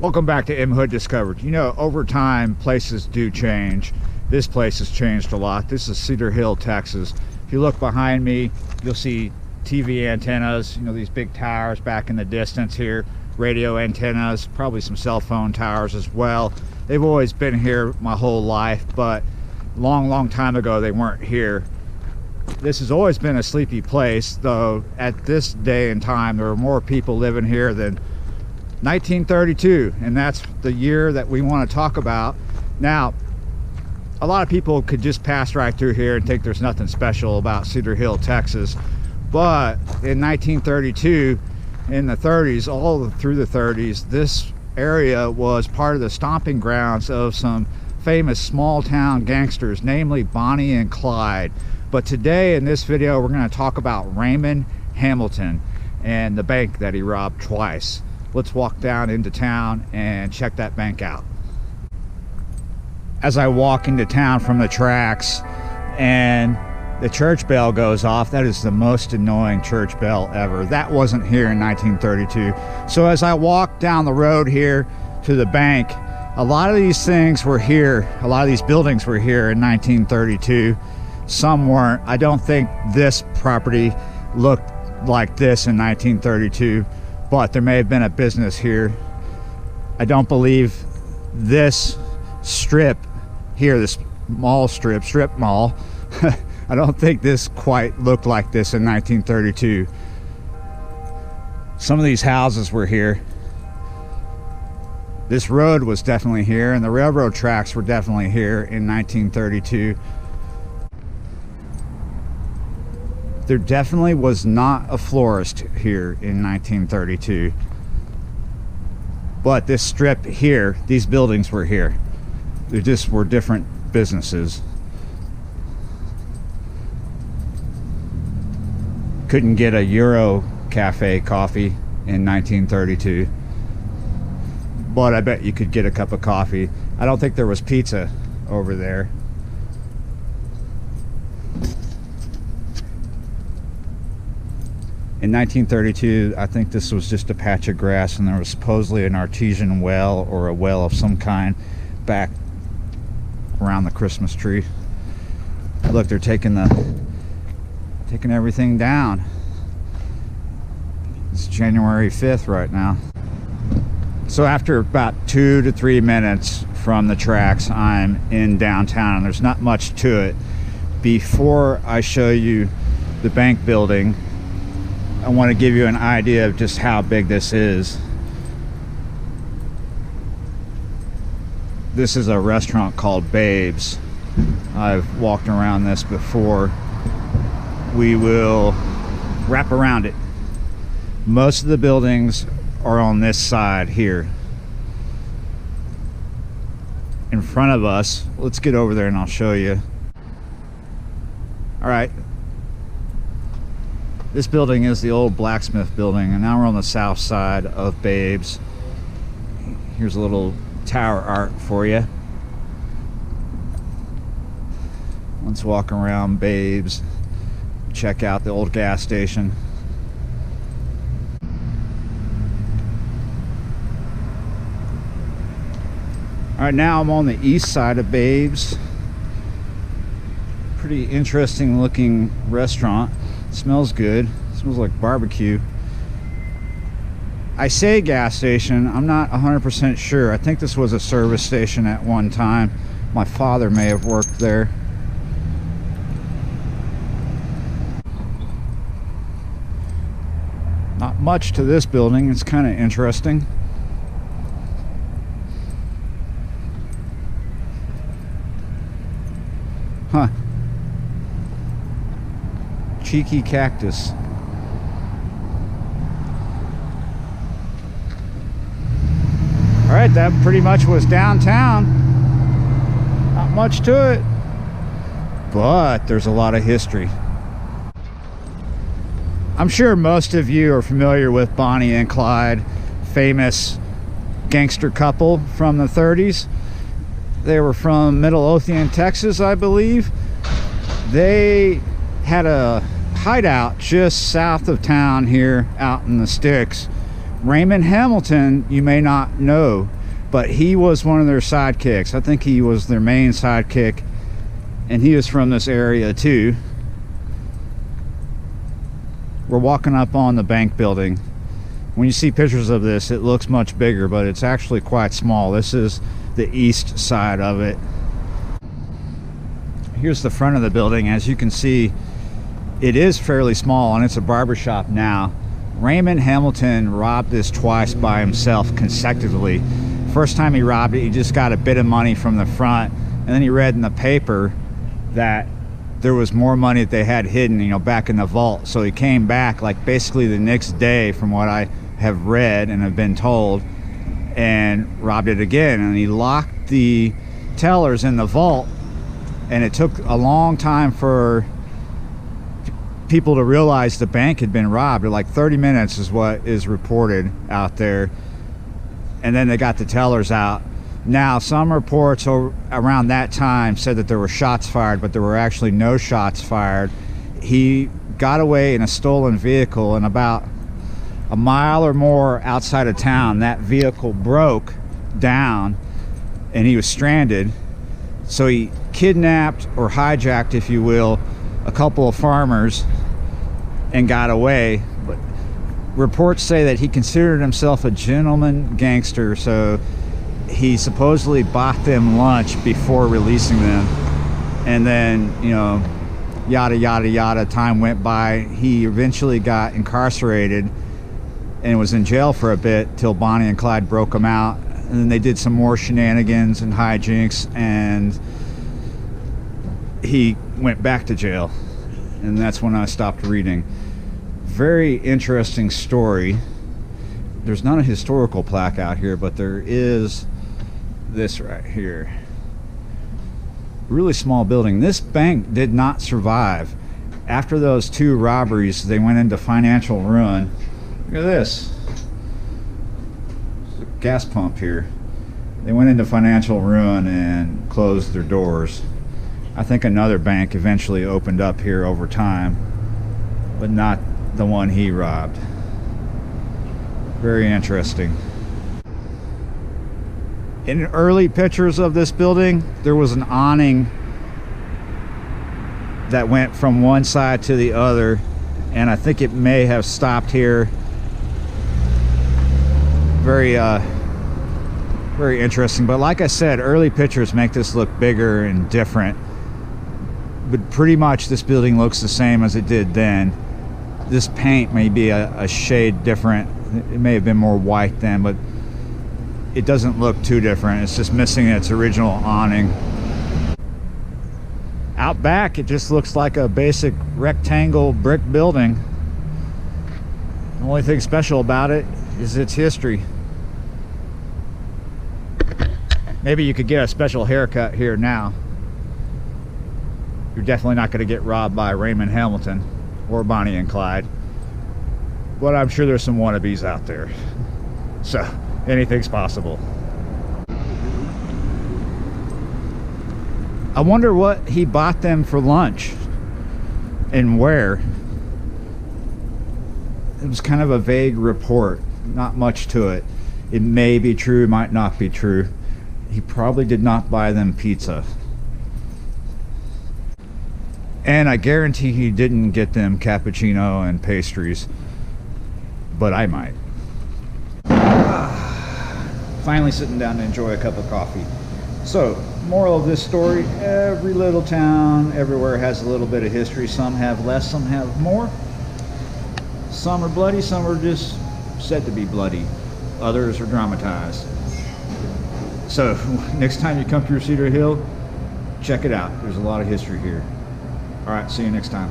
Welcome back to M Hood Discovered. You know, over time, places do change. This place has changed a lot. This is Cedar Hill, Texas. If you look behind me, you'll see TV antennas, you know, these big towers back in the distance here, radio antennas, probably some cell phone towers as well. They've always been here my whole life, but long time ago they weren't here. This has always been a sleepy place, though at this day and time there are more people living here than 1932, and that's the year that we want to talk about. Now, a lot of people could just pass right through here and think there's nothing special about Cedar Hill, Texas, but in 1932, in the 30s, all through the 30s, this area was part of the stomping grounds of some famous small town gangsters, namely Bonnie and Clyde. But today in this video we're going to talk about Raymond Hamilton and the bank that he robbed twice. Let's walk down into town and check that bank out. As I walk into town from the tracks and the church bell goes off, that is the most annoying church bell ever. That wasn't here in 1932. So as I walk down the road here to the bank, a lot of these things were here, a lot of these buildings were here in 1932. Some weren't. I don't think this property looked like this in 1932. But there may have been a business here. I don't believe this strip here, this mall strip mall, I don't think this quite looked like this in 1932. Some of these houses were here. This road was definitely here, and the railroad tracks were definitely here in 1932. There definitely was not a florist here in 1932. But this strip here, these buildings were here. They just were different businesses. Couldn't get a Euro Cafe coffee in 1932. But I bet you could get a cup of coffee. I don't think there was pizza over there. In 1932, I think this was just a patch of grass, and there was supposedly an artesian well or a well of some kind back around the Christmas tree. Look, they're taking everything down. It's January 5th right now. So after about 2 to 3 minutes from the tracks, I'm in downtown, and there's not much to it. Before I show you the bank building, I want to give you an idea of just how big this is. This is a restaurant called Babes. I've walked around this before. We will wrap around it. Most of the buildings are on this side here. In front of us, let's get over there and I'll show you. All right. This building is the old blacksmith building, and now we're on the south side of Babes. Here's a little tower art for you. Let's walk around Babes, check out the old gas station. All right, now I'm on the east side of Babes. Pretty interesting looking restaurant. Smells good. Smells like barbecue. I say gas station, I'm not 100% sure. I think this was a service station at one time. My father may have worked there. Not much to this building. It's kind of interesting. Huh. Cheeky cactus. All right, that pretty much was downtown. Not much to it, but there's a lot of history. I'm sure most of you are familiar with Bonnie and Clyde, famous gangster couple from the 30s. They were from Midlothian, Texas, I believe. They had a hideout just south of town here out in the sticks Raymond Hamilton, you may not know, but he was one of their sidekicks. I think he was their main sidekick, and he was from this area too. We're walking up on the bank building. When you see pictures of this, it looks much bigger, but it's actually quite small. This is the east side of it. Here's the front of the building. As you can see, it is fairly small, and it's a barber shop now. Raymond Hamilton robbed this twice by himself consecutively. First time he robbed it, he just got a bit of money from the front, and then he read in the paper that there was more money that they had hidden, you know, back in the vault. So he came back like basically the next day, from what I have read and have been told, and robbed it again. And he locked the tellers in the vault, and it took a long time for people to realize the bank had been robbed. Like 30 minutes is what is reported out there, and then they got the tellers out. Now, some reports around that time said that there were shots fired, but there were actually no shots fired. He got away in a stolen vehicle, and about a mile or more outside of town, that vehicle broke down and he was stranded. So he kidnapped, or hijacked if you will, a couple of farmers and got away. But reports say that he considered himself a gentleman gangster, so he supposedly bought them lunch before releasing them. And then, you know, yada yada yada, time went by. He eventually got incarcerated and was in jail for a bit till Bonnie and Clyde broke him out, and then they did some more shenanigans and hijinks, and he went back to jail, and that's when I stopped reading. Very interesting story. There's not a historical plaque out here, but there is this right here. Really small building. This bank did not survive. After those two robberies, they went into financial ruin. Look at this. There's a gas pump here. They went into financial ruin and closed their doors. I think another bank eventually opened up here over time, but not the one he robbed. Very interesting. In early pictures of this building, there was an awning that went from one side to the other, and I think it may have stopped here. Very very interesting. But like I said, early pictures make this look bigger and different, but pretty much this building looks the same as it did then. This paint may be a shade different. It may have been more white then, but it doesn't look too different. It's just missing its original awning. Out back, it just looks like a basic rectangle brick building. The only thing special about it is its history. Maybe you could get a special haircut here now. You're definitely not going to get robbed by Raymond Hamilton or Bonnie and Clyde, but I'm sure there's some wannabes out there. So anything's possible. I wonder what he bought them for lunch and where. It was kind of a vague report, not much to it. It may be true, it might not be true. He probably did not buy them pizza. And I guarantee he didn't get them cappuccino and pastries, but I might. Finally sitting down to enjoy a cup of coffee. So, moral of this story, every little town everywhere has a little bit of history. Some have less, some have more. Some are bloody, some are just said to be bloody. Others are dramatized. So, next time you come through Cedar Hill, check it out. There's a lot of history here. All right, see you next time.